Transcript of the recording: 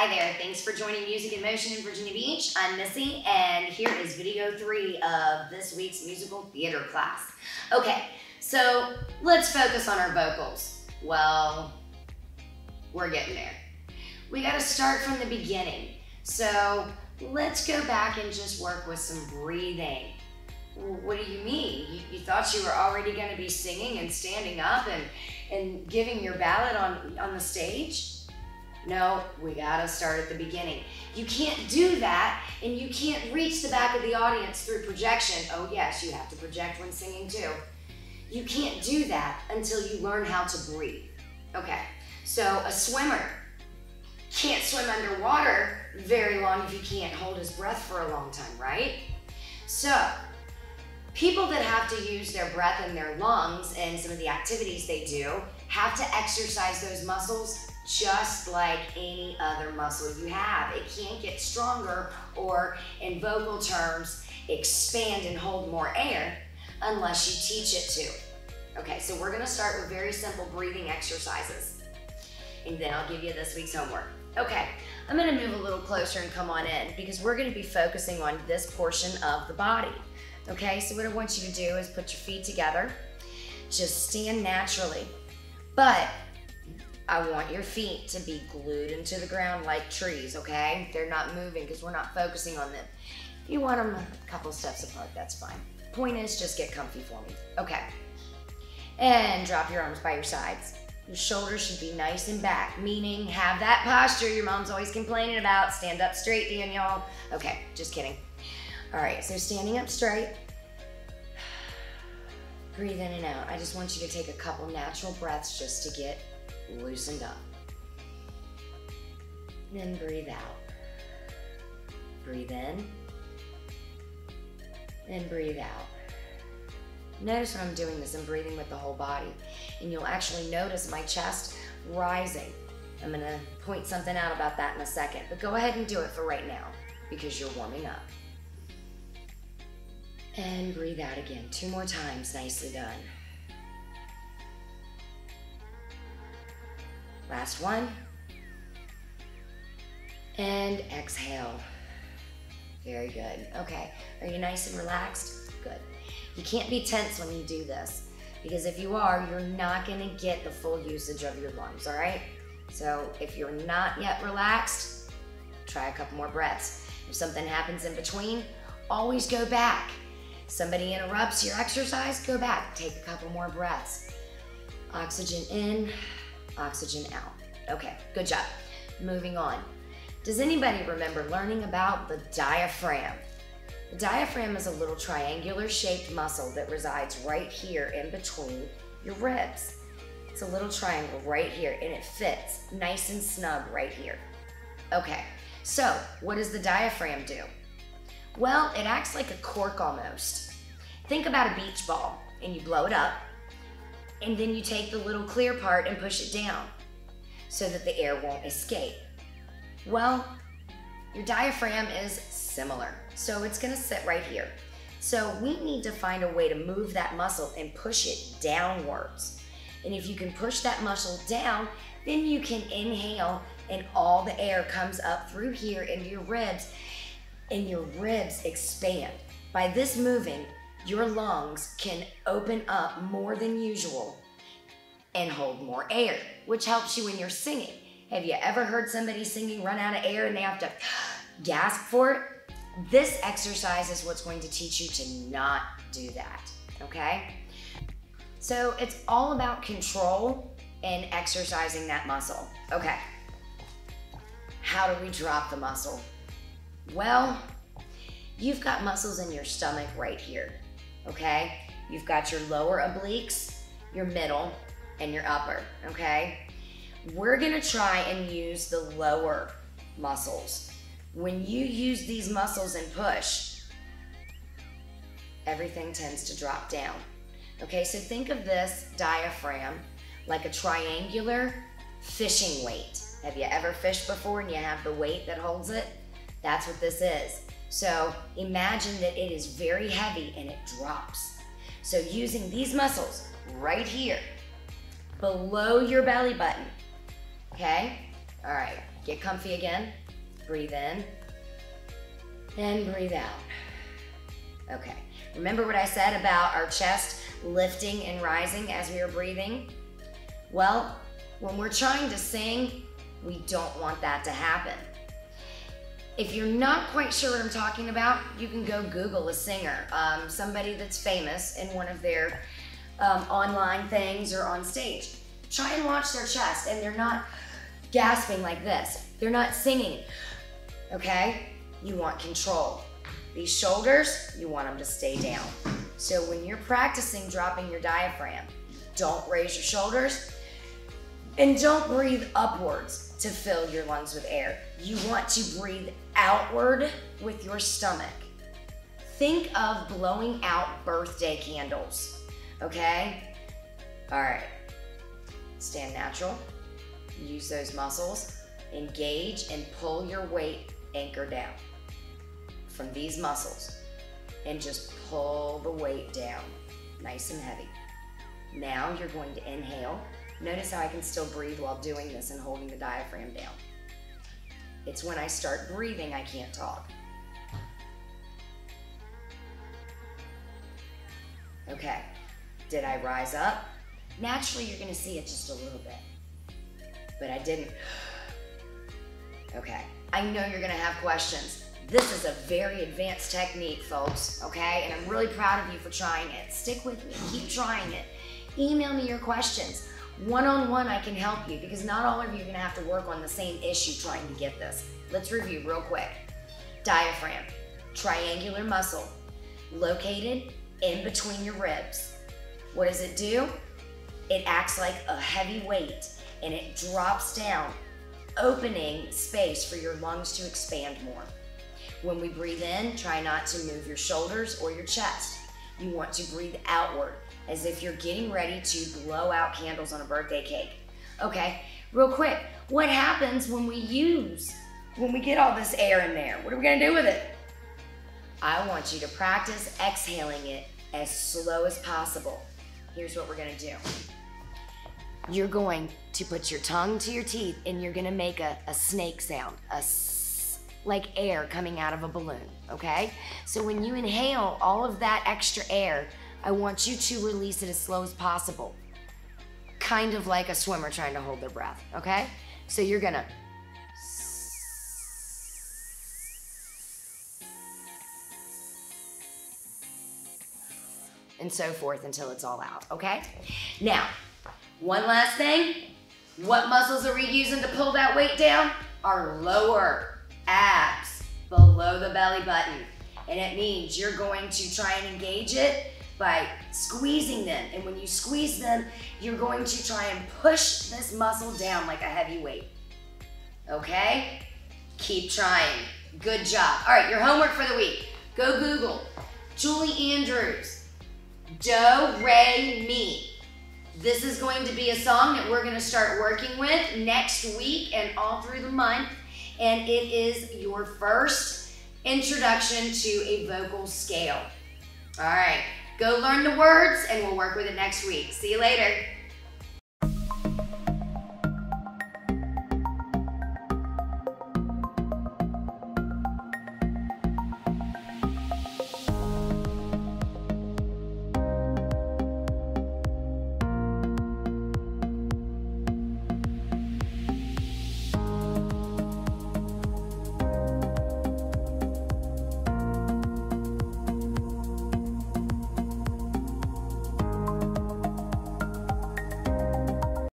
Hi there, thanks for joining Music in Motion in Virginia Beach. I'm Missy, and here is video 3 of this week's musical theater class. Okay, so let's focus on our vocals. Well, we're getting there. We gotta start from the beginning. So let's go back and just work with some breathing. What do you mean? You thought you were already gonna be singing and standing up and giving your ballad on the stage? No, we gotta start at the beginning. You can't do that, and you can't reach the back of the audience through projection. Oh yes, you have to project when singing too. You can't do that until you learn how to breathe. Okay, so a swimmer can't swim underwater very long if he can't hold his breath for a long time, right? So, people that have to use their breath in their lungs and some of the activities they do have to exercise those muscles just like any other muscle you have. It can't get stronger or, in vocal terms, expand and hold more air unless you teach it to. Okay, so we're gonna start with very simple breathing exercises, and then I'll give you this week's homework. Okay, I'm gonna move a little closer and come on in because we're gonna be focusing on this portion of the body. Okay, so what I want you to do is put your feet together, just stand naturally, but I want your feet to be glued into the ground like trees, okay? They're not moving because we're not focusing on them. If you want them a couple steps apart, that's fine. Point is, just get comfy for me. Okay. And drop your arms by your sides. Your shoulders should be nice and back, meaning have that posture your mom's always complaining about. Stand up straight, Daniel. Okay, just kidding. All right, so standing up straight. Breathe in and out. I just want you to take a couple natural breaths just to get loosened up. And then breathe out. Breathe in. And breathe out. Notice when I'm doing this, I'm breathing with the whole body. And you'll actually notice my chest rising. I'm gonna point something out about that in a second, but go ahead and do it for right now because you're warming up. And breathe out again, 2 more times, nicely done. Last one. And exhale. Very good. Okay, are you nice and relaxed? Good. You can't be tense when you do this because if you are, you're not gonna get the full usage of your lungs, all right? So if you're not yet relaxed, try a couple more breaths. If something happens in between, always go back. Somebody interrupts your exercise, go back, take a couple more breaths. Oxygen in, oxygen out. Okay, good job. Moving on. Does anybody remember learning about the diaphragm? The diaphragm is a little triangular shaped muscle that resides right here in between your ribs. It's a little triangle right here and it fits nice and snug right here. Okay, so what does the diaphragm do? Well, it acts like a cork almost. Think about a beach ball and you blow it up and then you take the little clear part and push it down so that the air won't escape. Well, your diaphragm is similar, so it's gonna sit right here. So we need to find a way to move that muscle and push it downwards. And if you can push that muscle down, then you can inhale and all the air comes up through here into your ribs and your ribs expand. By this moving, your lungs can open up more than usual and hold more air, which helps you when you're singing. Have you ever heard somebody singing run out of air and they have to gasp for it? This exercise is what's going to teach you to not do that, okay? So it's all about control and exercising that muscle. Okay, how do we drop the muscle? Well, you've got muscles in your stomach right here, okay? You've got your lower obliques, your middle, and your upper, okay? We're gonna try and use the lower muscles. When you use these muscles and push, everything tends to drop down. Okay, so think of this diaphragm like a triangular fishing weight. Have you ever fished before and you have the weight that holds it? That's what this is. So imagine that it is very heavy and it drops. So using these muscles right here, below your belly button, okay? All right, Get comfy again. Breathe in and breathe out. Okay. Remember what I said about our chest lifting and rising as we are breathing? Well, when we're trying to sing, we don't want that to happen. If you're not quite sure what I'm talking about, you can go Google a singer, somebody that's famous in one of their online things or on stage. Try and watch their chest, and they're not gasping like this. They're not singing, okay? You want control. These shoulders, you want them to stay down. So when you're practicing dropping your diaphragm, don't raise your shoulders and don't breathe upwards to fill your lungs with air. You want to breathe outward with your stomach. Think of blowing out birthday candles, okay? All right, stand natural. Use those muscles, engage and pull your weight anchor down from these muscles and just pull the weight down, nice and heavy. Now you're going to inhale. Notice how I can still breathe while doing this and holding the diaphragm down. It's when I start breathing I can't talk. Okay, did I rise up? Naturally, you're gonna see it just a little bit, but I didn't. Okay, I know you're gonna have questions. This is a very advanced technique, folks, okay? And I'm really proud of you for trying it. Stick with me, keep trying it. Email me your questions. One-on-one, I can help you because not all of you are gonna have to work on the same issue trying to get this. Let's review real quick. Diaphragm, triangular muscle, located in between your ribs. What does it do? It acts like a heavy weight and it drops down, opening space for your lungs to expand more. When we breathe in, try not to move your shoulders or your chest. You want to breathe outward as if you're getting ready to blow out candles on a birthday cake. Okay, real quick, what happens when we get all this air in there? What are we gonna do with it? I want you to practice exhaling it as slow as possible. Here's what we're gonna do. You're going to put your tongue to your teeth and you're gonna make a snake sound, like air coming out of a balloon, okay? So when you inhale all of that extra air, I want you to release it as slow as possible. Kind of like a swimmer trying to hold their breath, okay? So you're gonna and so forth until it's all out, okay? Now, one last thing. What muscles are we using to pull that weight down? Our lower abs below the belly button. And it means you're going to try and engage it by squeezing them. And when you squeeze them, you're going to try and push this muscle down like a heavy weight. Okay? Keep trying. Good job. All right, your homework for the week. Go Google Julie Andrews, Do, Re, Mi. This is going to be a song that we're gonna start working with next week and all through the month. And it is your first introduction to a vocal scale. All right, go learn the words and we'll work with it next week. See you later.